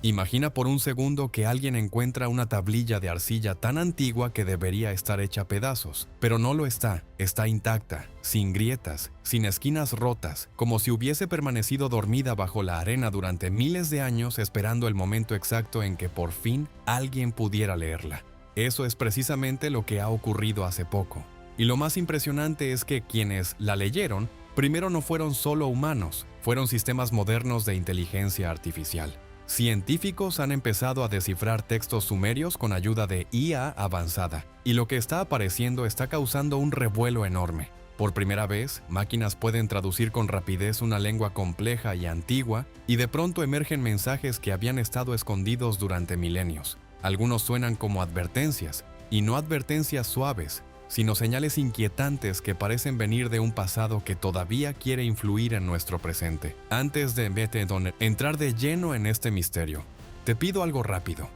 Imagina por un segundo que alguien encuentra una tablilla de arcilla tan antigua que debería estar hecha a pedazos, pero no lo está, está intacta, sin grietas, sin esquinas rotas, como si hubiese permanecido dormida bajo la arena durante miles de años esperando el momento exacto en que por fin alguien pudiera leerla. Eso es precisamente lo que ha ocurrido hace poco. Y lo más impresionante es que quienes la leyeron, primero no fueron solo humanos, fueron sistemas modernos de inteligencia artificial. Científicos han empezado a descifrar textos sumerios con ayuda de IA avanzada, y lo que está apareciendo está causando un revuelo enorme. Por primera vez, máquinas pueden traducir con rapidez una lengua compleja y antigua, y de pronto emergen mensajes que habían estado escondidos durante milenios. Algunos suenan como advertencias, y no advertencias suaves, sino señales inquietantes que parecen venir de un pasado que todavía quiere influir en nuestro presente. Antes de entrar de lleno en este misterio, te pido algo rápido.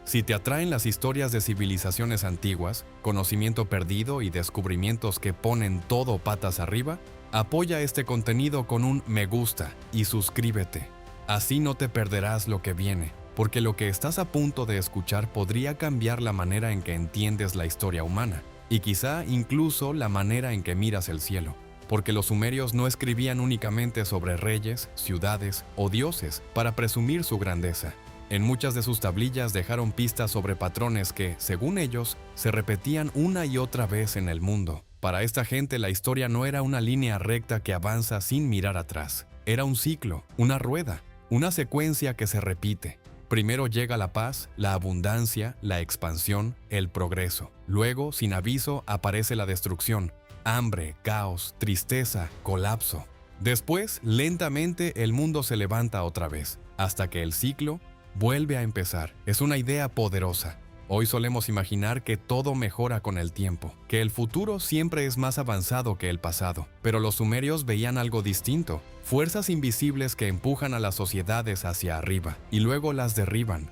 Si te atraen las historias de civilizaciones antiguas, conocimiento perdido y descubrimientos que ponen todo patas arriba, apoya este contenido con un me gusta y suscríbete. Así no te perderás lo que viene, porque lo que estás a punto de escuchar podría cambiar la manera en que entiendes la historia humana. Y quizá incluso la manera en que miras el cielo, porque los sumerios no escribían únicamente sobre reyes, ciudades o dioses para presumir su grandeza. En muchas de sus tablillas dejaron pistas sobre patrones que, según ellos, se repetían una y otra vez en el mundo. Para esta gente la historia no era una línea recta que avanza sin mirar atrás. Era un ciclo, una rueda, una secuencia que se repite. Primero llega la paz, la abundancia, la expansión, el progreso. Luego, sin aviso, aparece la destrucción, hambre, caos, tristeza, colapso. Después, lentamente, el mundo se levanta otra vez, hasta que el ciclo vuelve a empezar. Es una idea poderosa. Hoy solemos imaginar que todo mejora con el tiempo, que el futuro siempre es más avanzado que el pasado. Pero los sumerios veían algo distinto. Fuerzas invisibles que empujan a las sociedades hacia arriba y luego las derriban.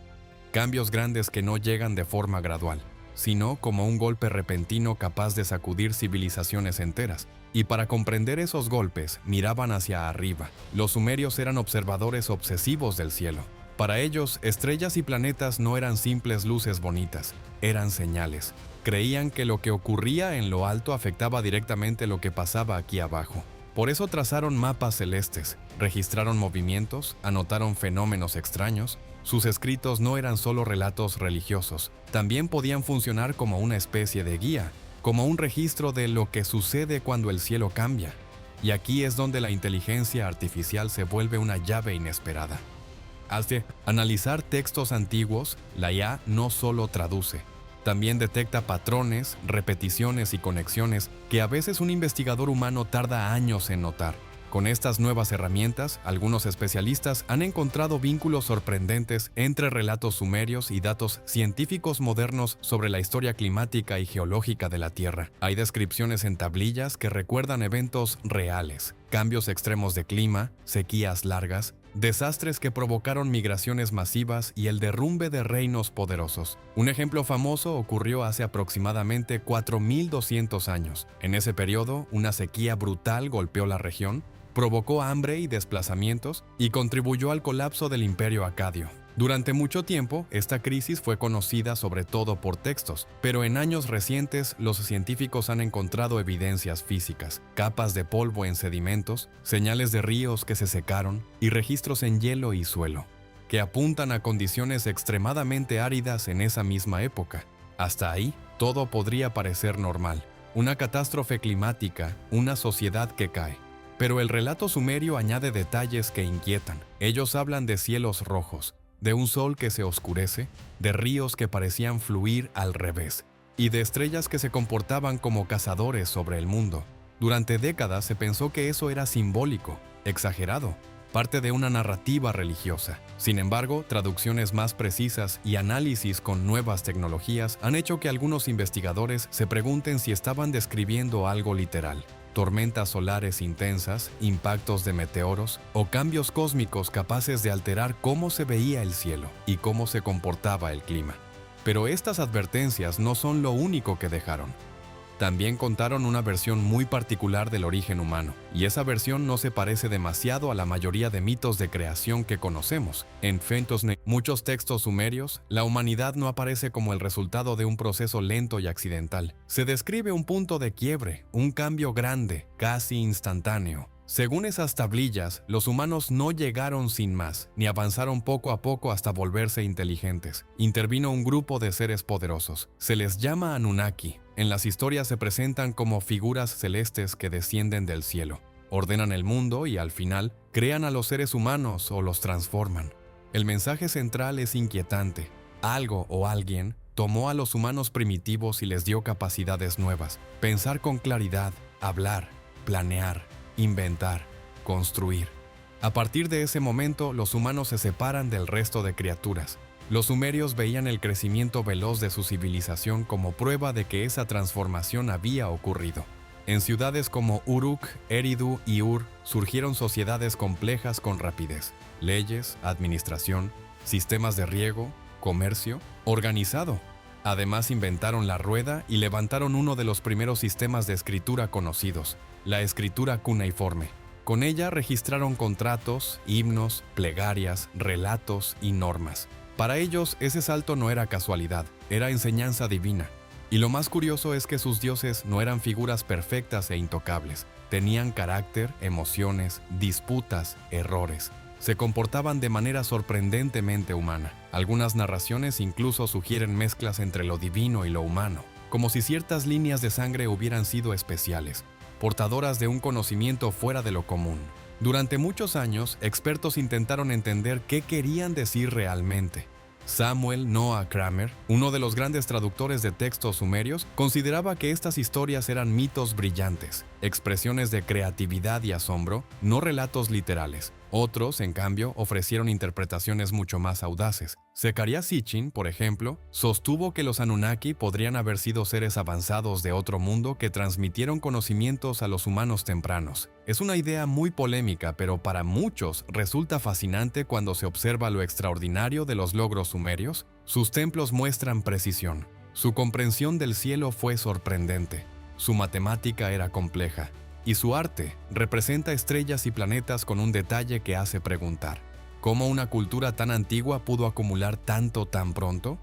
Cambios grandes que no llegan de forma gradual, sino como un golpe repentino capaz de sacudir civilizaciones enteras. Y para comprender esos golpes, miraban hacia arriba. Los sumerios eran observadores obsesivos del cielo. Para ellos, estrellas y planetas no eran simples luces bonitas, eran señales. Creían que lo que ocurría en lo alto afectaba directamente lo que pasaba aquí abajo. Por eso trazaron mapas celestes, registraron movimientos, anotaron fenómenos extraños. Sus escritos no eran solo relatos religiosos, también podían funcionar como una especie de guía, como un registro de lo que sucede cuando el cielo cambia. Y aquí es donde la inteligencia artificial se vuelve una llave inesperada. Al analizar textos antiguos, la IA no solo traduce, también detecta patrones, repeticiones y conexiones que a veces un investigador humano tarda años en notar. Con estas nuevas herramientas, algunos especialistas han encontrado vínculos sorprendentes entre relatos sumerios y datos científicos modernos sobre la historia climática y geológica de la Tierra. Hay descripciones en tablillas que recuerdan eventos reales, cambios extremos de clima, sequías largas, desastres que provocaron migraciones masivas y el derrumbe de reinos poderosos. Un ejemplo famoso ocurrió hace aproximadamente 4200 años. En ese periodo, una sequía brutal golpeó la región, provocó hambre y desplazamientos y contribuyó al colapso del Imperio Acadio. Durante mucho tiempo, esta crisis fue conocida sobre todo por textos, pero en años recientes los científicos han encontrado evidencias físicas, capas de polvo en sedimentos, señales de ríos que se secaron y registros en hielo y suelo, que apuntan a condiciones extremadamente áridas en esa misma época. Hasta ahí, todo podría parecer normal, una catástrofe climática, una sociedad que cae. Pero el relato sumerio añade detalles que inquietan. Ellos hablan de cielos rojos, de un sol que se oscurece, de ríos que parecían fluir al revés, y de estrellas que se comportaban como cazadores sobre el mundo. Durante décadas se pensó que eso era simbólico, exagerado, parte de una narrativa religiosa. Sin embargo, traducciones más precisas y análisis con nuevas tecnologías han hecho que algunos investigadores se pregunten si estaban describiendo algo literal. Tormentas solares intensas, impactos de meteoros o cambios cósmicos capaces de alterar cómo se veía el cielo y cómo se comportaba el clima. Pero estas advertencias no son lo único que dejaron. También contaron una versión muy particular del origen humano, y esa versión no se parece demasiado a la mayoría de mitos de creación que conocemos. En Fentosne, muchos textos sumerios, la humanidad no aparece como el resultado de un proceso lento y accidental. Se describe un punto de quiebre, un cambio grande, casi instantáneo. Según esas tablillas, los humanos no llegaron sin más, ni avanzaron poco a poco hasta volverse inteligentes. Intervino un grupo de seres poderosos. Se les llama Anunnaki. En las historias se presentan como figuras celestes que descienden del cielo. Ordenan el mundo y, al final, crean a los seres humanos o los transforman. El mensaje central es inquietante. Algo o alguien tomó a los humanos primitivos y les dio capacidades nuevas. Pensar con claridad, hablar, planear, inventar, construir. A partir de ese momento, los humanos se separan del resto de criaturas. Los sumerios veían el crecimiento veloz de su civilización como prueba de que esa transformación había ocurrido. En ciudades como Uruk, Eridu y Ur surgieron sociedades complejas con rapidez, leyes, administración, sistemas de riego, comercio, organizado. Además inventaron la rueda y levantaron uno de los primeros sistemas de escritura conocidos, la escritura cuneiforme. Con ella registraron contratos, himnos, plegarias, relatos y normas. Para ellos, ese salto no era casualidad, era enseñanza divina. Y lo más curioso es que sus dioses no eran figuras perfectas e intocables. Tenían carácter, emociones, disputas, errores. Se comportaban de manera sorprendentemente humana. Algunas narraciones incluso sugieren mezclas entre lo divino y lo humano, como si ciertas líneas de sangre hubieran sido especiales, portadoras de un conocimiento fuera de lo común. Durante muchos años, expertos intentaron entender qué querían decir realmente. Samuel Noah Kramer, uno de los grandes traductores de textos sumerios, consideraba que estas historias eran mitos brillantes, expresiones de creatividad y asombro, no relatos literales. Otros, en cambio, ofrecieron interpretaciones mucho más audaces. Zecharia Sitchin, por ejemplo, sostuvo que los Anunnaki podrían haber sido seres avanzados de otro mundo que transmitieron conocimientos a los humanos tempranos. Es una idea muy polémica, pero para muchos resulta fascinante cuando se observa lo extraordinario de los logros sumerios. Sus templos muestran precisión. Su comprensión del cielo fue sorprendente. Su matemática era compleja. Y su arte representa estrellas y planetas con un detalle que hace preguntar: ¿cómo una cultura tan antigua pudo acumular tanto tan pronto?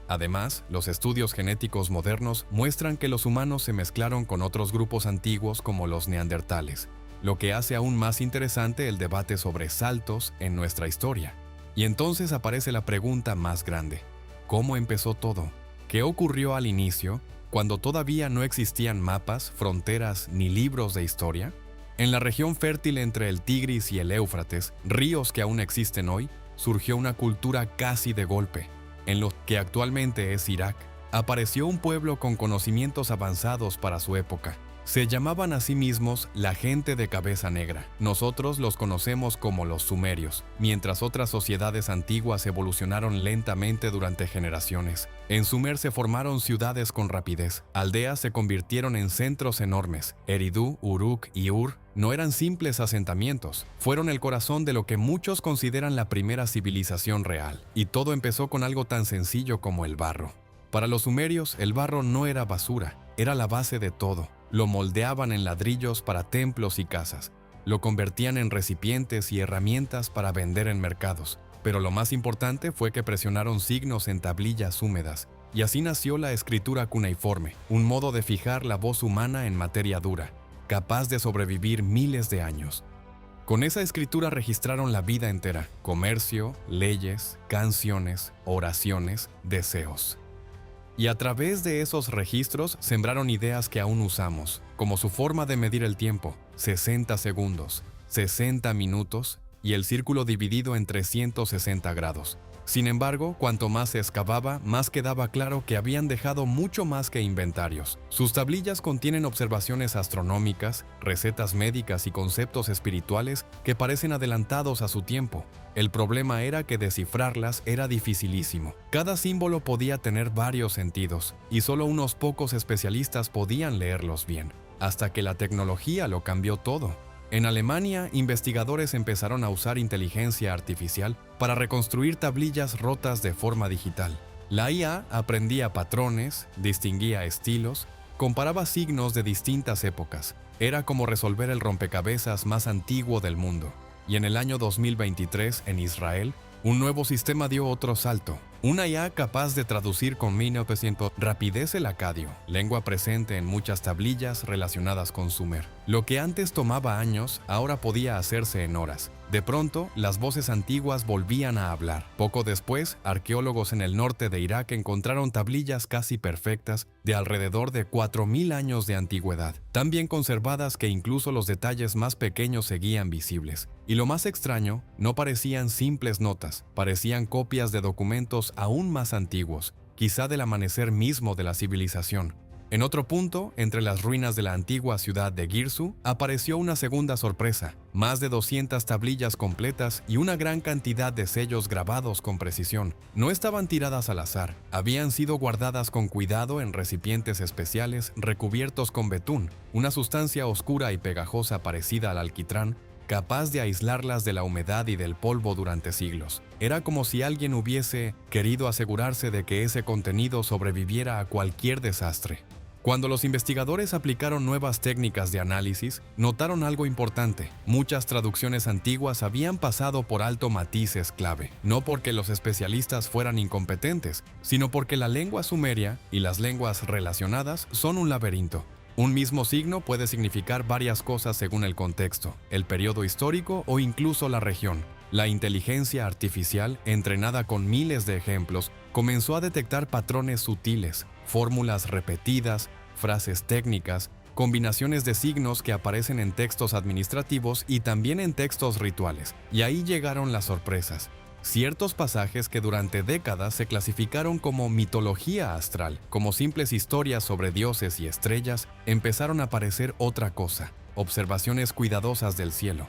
Además, los estudios genéticos modernos muestran que los humanos se mezclaron con otros grupos antiguos como los neandertales, lo que hace aún más interesante el debate sobre saltos en nuestra historia. Y entonces aparece la pregunta más grande: ¿cómo empezó todo? ¿Qué ocurrió al inicio, cuando todavía no existían mapas, fronteras ni libros de historia? En la región fértil entre el Tigris y el Éufrates, ríos que aún existen hoy, surgió una cultura casi de golpe. En lo que actualmente es Irak, apareció un pueblo con conocimientos avanzados para su época. Se llamaban a sí mismos la gente de cabeza negra. Nosotros los conocemos como los sumerios, mientras otras sociedades antiguas evolucionaron lentamente durante generaciones. En Sumer se formaron ciudades con rapidez. Aldeas se convirtieron en centros enormes. Eridu, Uruk y Ur no eran simples asentamientos. Fueron el corazón de lo que muchos consideran la primera civilización real. Y todo empezó con algo tan sencillo como el barro. Para los sumerios, el barro no era basura, era la base de todo. Lo moldeaban en ladrillos para templos y casas. Lo convertían en recipientes y herramientas para vender en mercados. Pero lo más importante fue que presionaron signos en tablillas húmedas. Y así nació la escritura cuneiforme, un modo de fijar la voz humana en materia dura, capaz de sobrevivir miles de años. Con esa escritura registraron la vida entera: comercio, leyes, canciones, oraciones, deseos. Y a través de esos registros sembraron ideas que aún usamos, como su forma de medir el tiempo: 60 segundos, 60 minutos y el círculo dividido en 360 grados. Sin embargo, cuanto más se excavaba, más quedaba claro que habían dejado mucho más que inventarios. Sus tablillas contienen observaciones astronómicas, recetas médicas y conceptos espirituales que parecen adelantados a su tiempo. El problema era que descifrarlas era dificilísimo. Cada símbolo podía tener varios sentidos, y solo unos pocos especialistas podían leerlos bien, hasta que la tecnología lo cambió todo. En Alemania, investigadores empezaron a usar inteligencia artificial para reconstruir tablillas rotas de forma digital. La IA aprendía patrones, distinguía estilos comparaba signos de distintas épocas. Era como resolver el rompecabezas más antiguo del mundo. Y en el año 2023, en Israel, un nuevo sistema dio otro salto. Una IA capaz de traducir con 1900 rapidez el acadio, lengua presente en muchas tablillas relacionadas con Sumer. Lo que antes tomaba años, ahora podía hacerse en horas. De pronto, las voces antiguas volvían a hablar. Poco después, arqueólogos en el norte de Irak encontraron tablillas casi perfectas de alrededor de 4000 años de antigüedad, tan bien conservadas que incluso los detalles más pequeños seguían visibles. Y lo más extraño, no parecían simples notas, parecían copias de documentos aún más antiguos, quizá del amanecer mismo de la civilización. En otro punto, entre las ruinas de la antigua ciudad de Girsu, apareció una segunda sorpresa: más de 200 tablillas completas y una gran cantidad de sellos grabados con precisión. No estaban tiradas al azar, habían sido guardadas con cuidado en recipientes especiales recubiertos con betún, una sustancia oscura y pegajosa parecida al alquitrán, capaz de aislarlas de la humedad y del polvo durante siglos. Era como si alguien hubiese querido asegurarse de que ese contenido sobreviviera a cualquier desastre. Cuando los investigadores aplicaron nuevas técnicas de análisis, notaron algo importante. Muchas traducciones antiguas habían pasado por alto matices clave, no porque los especialistas fueran incompetentes, sino porque la lengua sumeria y las lenguas relacionadas son un laberinto. Un mismo signo puede significar varias cosas según el contexto, el periodo histórico o incluso la región. La inteligencia artificial, entrenada con miles de ejemplos, comenzó a detectar patrones sutiles, fórmulas repetidas, frases técnicas, combinaciones de signos que aparecen en textos administrativos y también en textos rituales. Y ahí llegaron las sorpresas. Ciertos pasajes que durante décadas se clasificaron como mitología astral, como simples historias sobre dioses y estrellas, empezaron a parecer otra cosa: observaciones cuidadosas del cielo.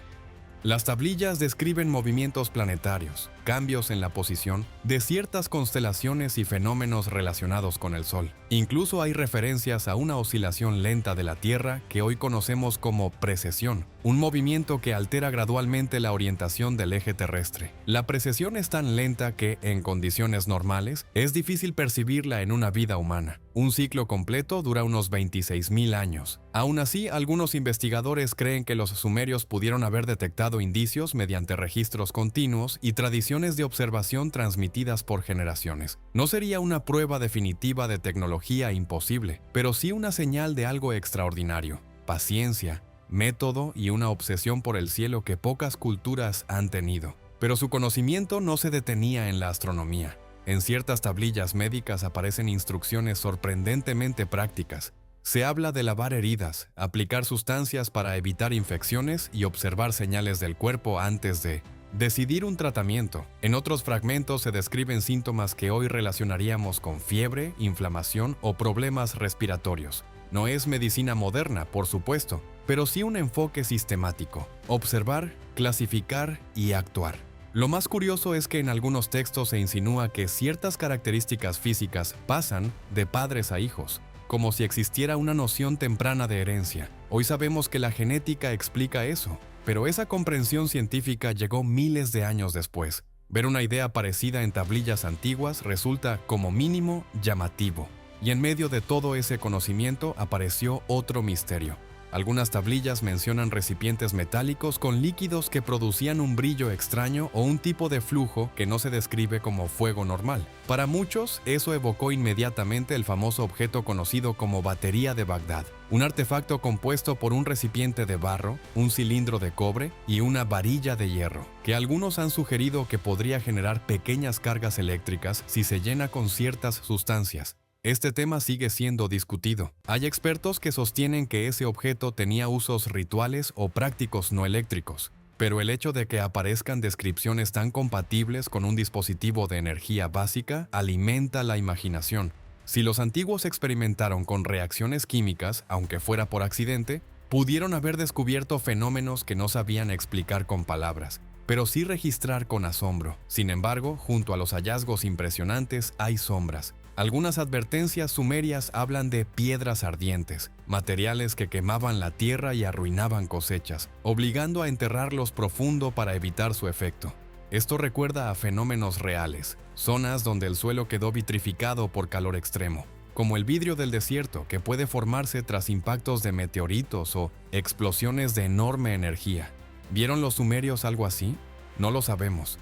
Las tablillas describen movimientos planetarios, cambios en la posición de ciertas constelaciones y fenómenos relacionados con el Sol. Incluso hay referencias a una oscilación lenta de la Tierra que hoy conocemos como precesión, un movimiento que altera gradualmente la orientación del eje terrestre. La precesión es tan lenta que, en condiciones normales, es difícil percibirla en una vida humana. Un ciclo completo dura unos 26.000 años. Aún así, algunos investigadores creen que los sumerios pudieron haber detectado indicios mediante registros continuos y tradiciones de observación transmitidas por generaciones. No sería una prueba definitiva de tecnología imposible, pero sí una señal de algo extraordinario: paciencia, método y una obsesión por el cielo que pocas culturas han tenido. Pero su conocimiento no se detenía en la astronomía. En ciertas tablillas médicas aparecen instrucciones sorprendentemente prácticas. Se habla de lavar heridas, aplicar sustancias para evitar infecciones y observar señales del cuerpo antes de decidir un tratamiento. En otros fragmentos se describen síntomas que hoy relacionaríamos con fiebre, inflamación o problemas respiratorios. No es medicina moderna, por supuesto, pero sí un enfoque sistemático: observar, clasificar y actuar. Lo más curioso es que en algunos textos se insinúa que ciertas características físicas pasan de padres a hijos, como si existiera una noción temprana de herencia. Hoy sabemos que la genética explica eso, pero esa comprensión científica llegó miles de años después. Ver una idea parecida en tablillas antiguas resulta, como mínimo, llamativo. Y en medio de todo ese conocimiento apareció otro misterio. Algunas tablillas mencionan recipientes metálicos con líquidos que producían un brillo extraño o un tipo de flujo que no se describe como fuego normal. Para muchos, eso evocó inmediatamente el famoso objeto conocido como batería de Bagdad, un artefacto compuesto por un recipiente de barro, un cilindro de cobre y una varilla de hierro, que algunos han sugerido que podría generar pequeñas cargas eléctricas si se llena con ciertas sustancias. Este tema sigue siendo discutido. Hay expertos que sostienen que ese objeto tenía usos rituales o prácticos no eléctricos, pero el hecho de que aparezcan descripciones tan compatibles con un dispositivo de energía básica alimenta la imaginación. Si los antiguos experimentaron con reacciones químicas, aunque fuera por accidente, pudieron haber descubierto fenómenos que no sabían explicar con palabras, pero sí registrar con asombro. Sin embargo, junto a los hallazgos impresionantes hay sombras. Algunas advertencias sumerias hablan de piedras ardientes, materiales que quemaban la tierra y arruinaban cosechas, obligando a enterrarlos profundo para evitar su efecto. Esto recuerda a fenómenos reales, zonas donde el suelo quedó vitrificado por calor extremo, como el vidrio del desierto que puede formarse tras impactos de meteoritos o explosiones de enorme energía. ¿Vieron los sumerios algo así? No lo sabemos.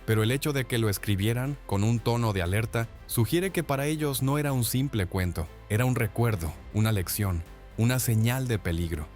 Pero el hecho de que lo escribieran con un tono de alerta sugiere que para ellos no era un simple cuento, era un recuerdo, una lección, una señal de peligro.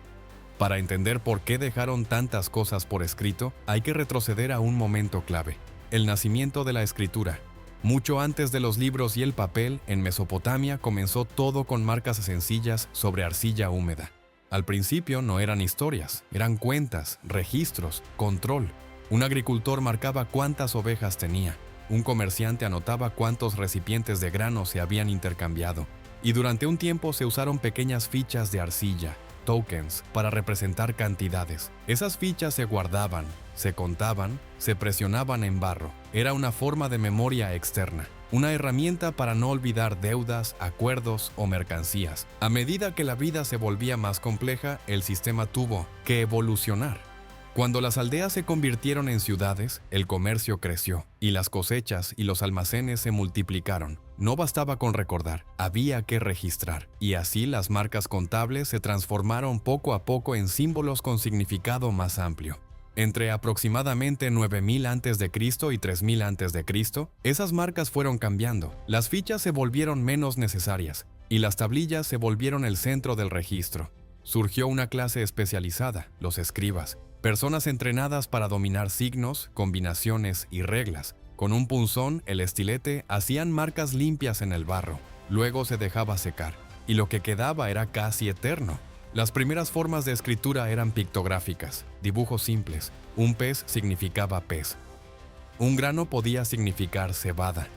Para entender por qué dejaron tantas cosas por escrito, hay que retroceder a un momento clave: el nacimiento de la escritura. Mucho antes de los libros y el papel, en Mesopotamia comenzó todo con marcas sencillas sobre arcilla húmeda. Al principio no eran historias, eran cuentas, registros, control. Un agricultor marcaba cuántas ovejas tenía, un comerciante anotaba cuántos recipientes de grano se habían intercambiado, y durante un tiempo se usaron pequeñas fichas de arcilla, tokens, para representar cantidades. Esas fichas se guardaban, se contaban, se presionaban en barro. Era una forma de memoria externa, una herramienta para no olvidar deudas, acuerdos o mercancías. A medida que la vida se volvía más compleja, el sistema tuvo que evolucionar. Cuando las aldeas se convirtieron en ciudades, el comercio creció y las cosechas y los almacenes se multiplicaron. No bastaba con recordar, había que registrar. Y así las marcas contables se transformaron poco a poco en símbolos con significado más amplio. Entre aproximadamente 9000 a.C. y 3000 a.C., esas marcas fueron cambiando. Las fichas se volvieron menos necesarias y las tablillas se volvieron el centro del registro. Surgió una clase especializada, los escribas. Personas entrenadas para dominar signos, combinaciones y reglas. Con un punzón, el estilete, hacían marcas limpias en el barro. Luego se dejaba secar, y lo que quedaba era casi eterno. Las primeras formas de escritura eran pictográficas, dibujos simples. Un pez significaba pez. Un grano podía significar cebada.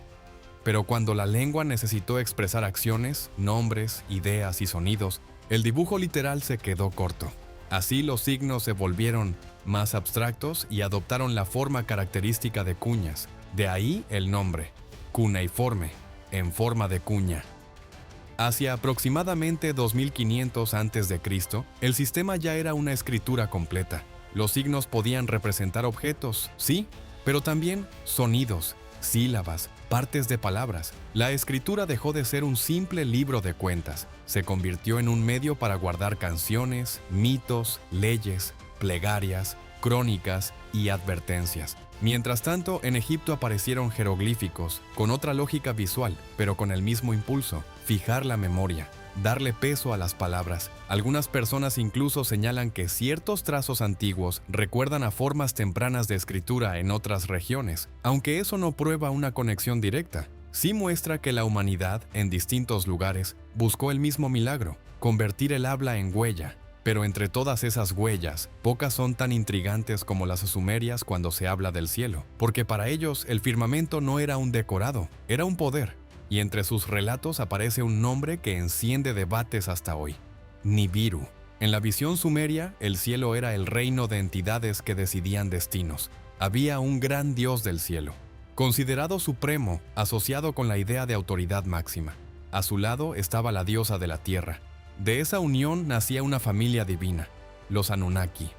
Pero cuando la lengua necesitó expresar acciones, nombres, ideas y sonidos, el dibujo literal se quedó corto. Así los signos se volvieron más abstractos y adoptaron la forma característica de cuñas. De ahí el nombre, cuneiforme, en forma de cuña. Hacia aproximadamente 2500 a.C., el sistema ya era una escritura completa. Los signos podían representar objetos, sí, pero también sonidos, sílabas, partes de palabras. La escritura dejó de ser un simple libro de cuentas. Se convirtió en un medio para guardar canciones, mitos, leyes, plegarias, crónicas y advertencias. Mientras tanto, en Egipto aparecieron jeroglíficos, con otra lógica visual, pero con el mismo impulso: fijar la memoria, darle peso a las palabras. Algunas personas incluso señalan que ciertos trazos antiguos recuerdan a formas tempranas de escritura en otras regiones, aunque eso no prueba una conexión directa. Sí muestra que la humanidad, en distintos lugares, buscó el mismo milagro: convertir el habla en huella. Pero entre todas esas huellas, pocas son tan intrigantes como las sumerias cuando se habla del cielo, porque para ellos el firmamento no era un decorado, era un poder. Y entre sus relatos aparece un nombre que enciende debates hasta hoy: Nibiru. En la visión sumeria, el cielo era el reino de entidades que decidían destinos. Había un gran dios del cielo, considerado supremo, asociado con la idea de autoridad máxima. A su lado estaba la diosa de la tierra. De esa unión nacía una familia divina, los Anunnaki.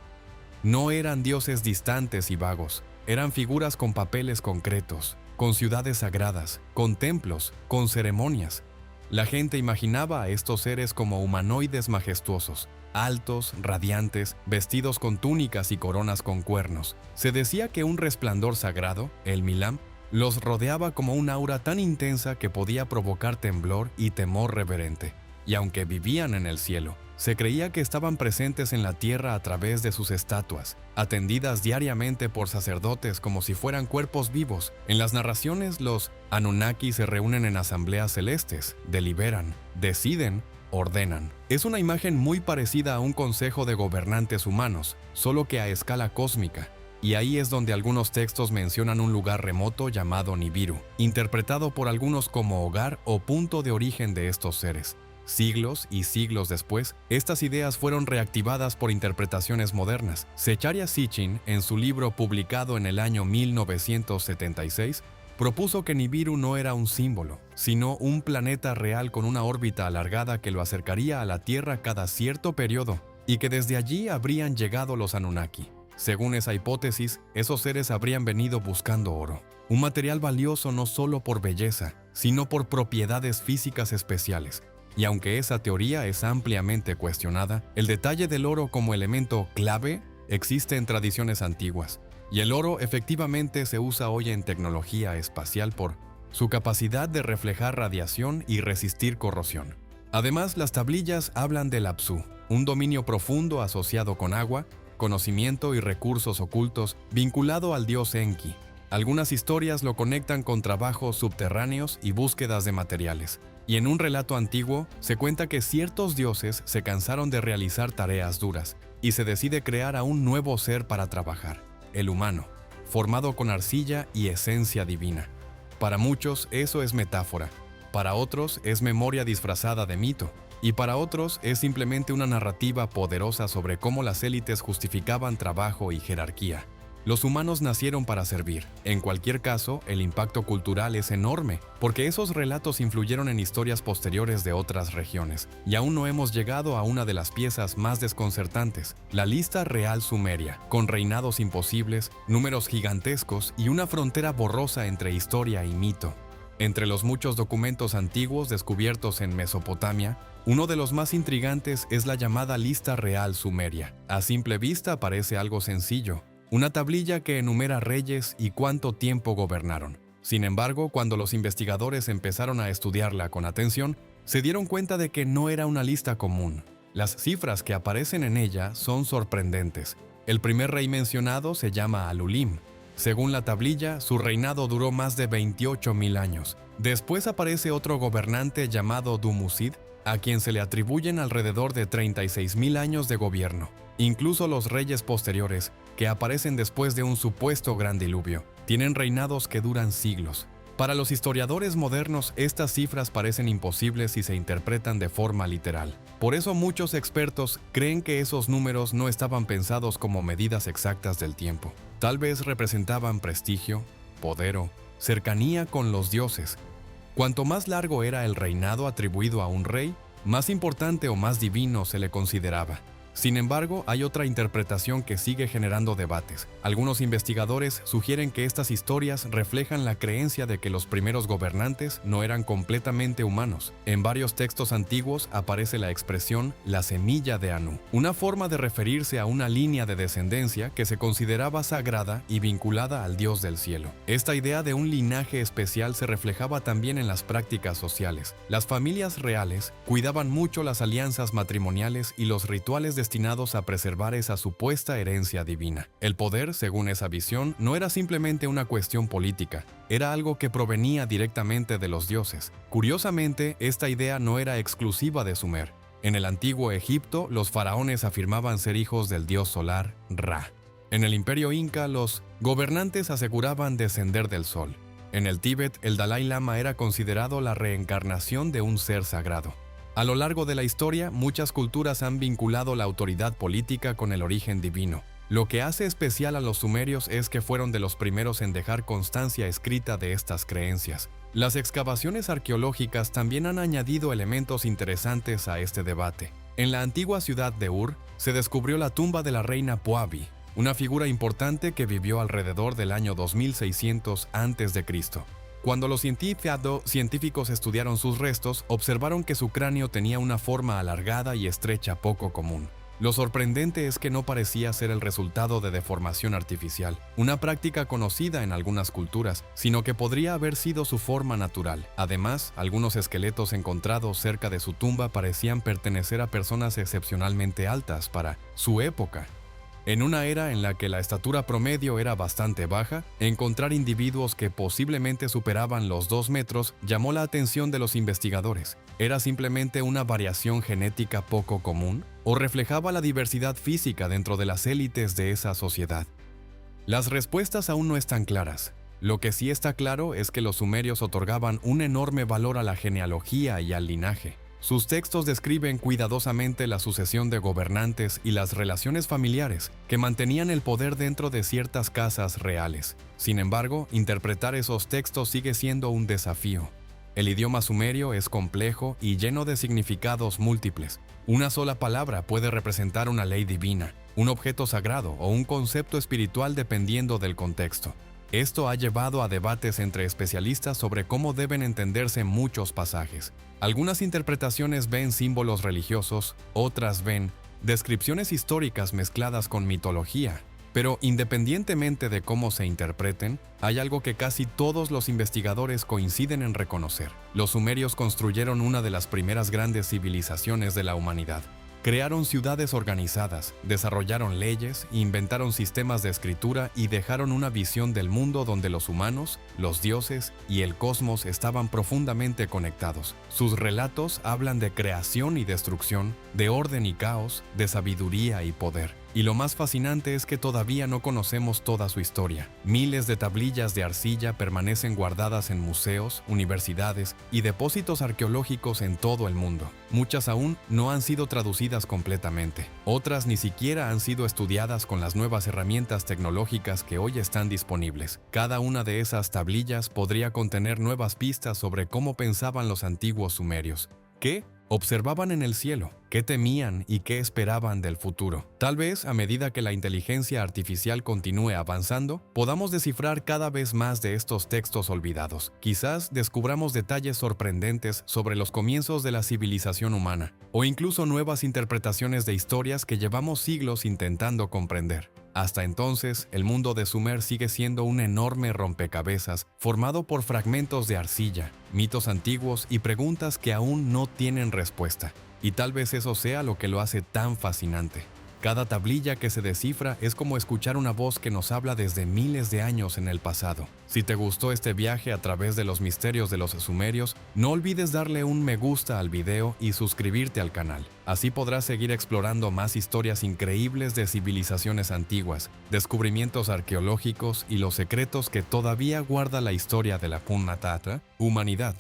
No eran dioses distantes y vagos, eran figuras con papeles concretos, con ciudades sagradas, con templos, con ceremonias. La gente imaginaba a estos seres como humanoides majestuosos, altos, radiantes, vestidos con túnicas y coronas con cuernos. Se decía que un resplandor sagrado, el Milam, los rodeaba como un aura tan intensa que podía provocar temblor y temor reverente. Y aunque vivían en el cielo, se creía que estaban presentes en la tierra a través de sus estatuas, atendidas diariamente por sacerdotes como si fueran cuerpos vivos. En las narraciones, los Anunnaki se reúnen en asambleas celestes, deliberan, deciden, ordenan. Es una imagen muy parecida a un consejo de gobernantes humanos, solo que a escala cósmica. Y ahí es donde algunos textos mencionan un lugar remoto llamado Nibiru, interpretado por algunos como hogar o punto de origen de estos seres. Siglos y siglos después, estas ideas fueron reactivadas por interpretaciones modernas. Zecharia Sitchin, en su libro publicado en el año 1976, propuso que Nibiru no era un símbolo, sino un planeta real con una órbita alargada que lo acercaría a la Tierra cada cierto periodo, y que desde allí habrían llegado los Anunnaki. Según esa hipótesis, esos seres habrían venido buscando oro, un material valioso no solo por belleza, sino por propiedades físicas especiales. Y aunque esa teoría es ampliamente cuestionada, el detalle del oro como elemento clave existe en tradiciones antiguas. Y el oro efectivamente se usa hoy en tecnología espacial por su capacidad de reflejar radiación y resistir corrosión. Además, las tablillas hablan del Apsu, un dominio profundo asociado con agua, conocimiento y recursos ocultos vinculado al dios Enki. Algunas historias lo conectan con trabajos subterráneos y búsquedas de materiales. Y en un relato antiguo se cuenta que ciertos dioses se cansaron de realizar tareas duras y se decide crear a un nuevo ser para trabajar, el humano, formado con arcilla y esencia divina. Para muchos eso es metáfora, para otros es memoria disfrazada de mito, y para otros es simplemente una narrativa poderosa sobre cómo las élites justificaban trabajo y jerarquía. Los humanos nacieron para servir. En cualquier caso, el impacto cultural es enorme, porque esos relatos influyeron en historias posteriores de otras regiones. Y aún no hemos llegado a una de las piezas más desconcertantes, la lista real sumeria, con reinados imposibles, números gigantescos y una frontera borrosa entre historia y mito. Entre los muchos documentos antiguos descubiertos en Mesopotamia, uno de los más intrigantes es la llamada lista real sumeria. A simple vista parece algo sencillo, una tablilla que enumera reyes y cuánto tiempo gobernaron. Sin embargo, cuando los investigadores empezaron a estudiarla con atención, se dieron cuenta de que no era una lista común. Las cifras que aparecen en ella son sorprendentes. El primer rey mencionado se llama Alulim. Según la tablilla, su reinado duró más de 28.000 años. Después aparece otro gobernante llamado Dumusid, a quien se le atribuyen alrededor de 36.000 años de gobierno. Incluso los reyes posteriores, que aparecen después de un supuesto gran diluvio, tienen reinados que duran siglos. Para los historiadores modernos, estas cifras parecen imposibles si se interpretan de forma literal. Por eso muchos expertos creen que esos números no estaban pensados como medidas exactas del tiempo. Tal vez representaban prestigio, poder o cercanía con los dioses. Cuanto más largo era el reinado atribuido a un rey, más importante o más divino se le consideraba. Sin embargo, hay otra interpretación que sigue generando debates. Algunos investigadores sugieren que estas historias reflejan la creencia de que los primeros gobernantes no eran completamente humanos. En varios textos antiguos aparece la expresión «la semilla de Anu», una forma de referirse a una línea de descendencia que se consideraba sagrada y vinculada al dios del cielo. Esta idea de un linaje especial se reflejaba también en las prácticas sociales. Las familias reales cuidaban mucho las alianzas matrimoniales y los rituales destinados a preservar esa supuesta herencia divina. El poder, según esa visión, no era simplemente una cuestión política, era algo que provenía directamente de los dioses. Curiosamente, esta idea no era exclusiva de Sumer. En el antiguo Egipto, los faraones afirmaban ser hijos del dios solar, Ra. En el imperio inca, los gobernantes aseguraban descender del sol. En el Tíbet, el Dalai Lama era considerado la reencarnación de un ser sagrado. A lo largo de la historia, muchas culturas han vinculado la autoridad política con el origen divino. Lo que hace especial a los sumerios es que fueron de los primeros en dejar constancia escrita de estas creencias. Las excavaciones arqueológicas también han añadido elementos interesantes a este debate. En la antigua ciudad de Ur, se descubrió la tumba de la reina Puabi, una figura importante que vivió alrededor del año 2600 a.C. Cuando los científicos estudiaron sus restos, observaron que su cráneo tenía una forma alargada y estrecha poco común. Lo sorprendente es que no parecía ser el resultado de deformación artificial, una práctica conocida en algunas culturas, sino que podría haber sido su forma natural. Además, algunos esqueletos encontrados cerca de su tumba parecían pertenecer a personas excepcionalmente altas para su época. En una era en la que la estatura promedio era bastante baja, encontrar individuos que posiblemente superaban los 2 metros llamó la atención de los investigadores. ¿Era simplemente una variación genética poco común? ¿O reflejaba la diversidad física dentro de las élites de esa sociedad? Las respuestas aún no están claras. Lo que sí está claro es que los sumerios otorgaban un enorme valor a la genealogía y al linaje. Sus textos describen cuidadosamente la sucesión de gobernantes y las relaciones familiares que mantenían el poder dentro de ciertas casas reales. Sin embargo, interpretar esos textos sigue siendo un desafío. El idioma sumerio es complejo y lleno de significados múltiples. Una sola palabra puede representar una ley divina, un objeto sagrado o un concepto espiritual dependiendo del contexto. Esto ha llevado a debates entre especialistas sobre cómo deben entenderse muchos pasajes. Algunas interpretaciones ven símbolos religiosos, otras ven descripciones históricas mezcladas con mitología. Pero independientemente de cómo se interpreten, hay algo que casi todos los investigadores coinciden en reconocer. Los sumerios construyeron una de las primeras grandes civilizaciones de la humanidad. Crearon ciudades organizadas, desarrollaron leyes, inventaron sistemas de escritura y dejaron una visión del mundo donde los humanos, los dioses y el cosmos estaban profundamente conectados. Sus relatos hablan de creación y destrucción, de orden y caos, de sabiduría y poder. Y lo más fascinante es que todavía no conocemos toda su historia. Miles de tablillas de arcilla permanecen guardadas en museos, universidades y depósitos arqueológicos en todo el mundo. Muchas aún no han sido traducidas completamente. Otras ni siquiera han sido estudiadas con las nuevas herramientas tecnológicas que hoy están disponibles. Cada una de esas tablillas podría contener nuevas pistas sobre cómo pensaban los antiguos sumerios. ¿Qué observaban en el cielo? ¿Qué temían y qué esperaban del futuro? Tal vez, a medida que la inteligencia artificial continúe avanzando, podamos descifrar cada vez más de estos textos olvidados. Quizás descubramos detalles sorprendentes sobre los comienzos de la civilización humana, o incluso nuevas interpretaciones de historias que llevamos siglos intentando comprender. Hasta entonces, el mundo de Sumer sigue siendo un enorme rompecabezas formado por fragmentos de arcilla, mitos antiguos y preguntas que aún no tienen respuesta. Y tal vez eso sea lo que lo hace tan fascinante. Cada tablilla que se descifra es como escuchar una voz que nos habla desde miles de años en el pasado. Si te gustó este viaje a través de los misterios de los sumerios, no olvides darle un me gusta al video y suscribirte al canal. Así podrás seguir explorando más historias increíbles de civilizaciones antiguas, descubrimientos arqueológicos y los secretos que todavía guarda la historia de la Punmatatra, humanidad.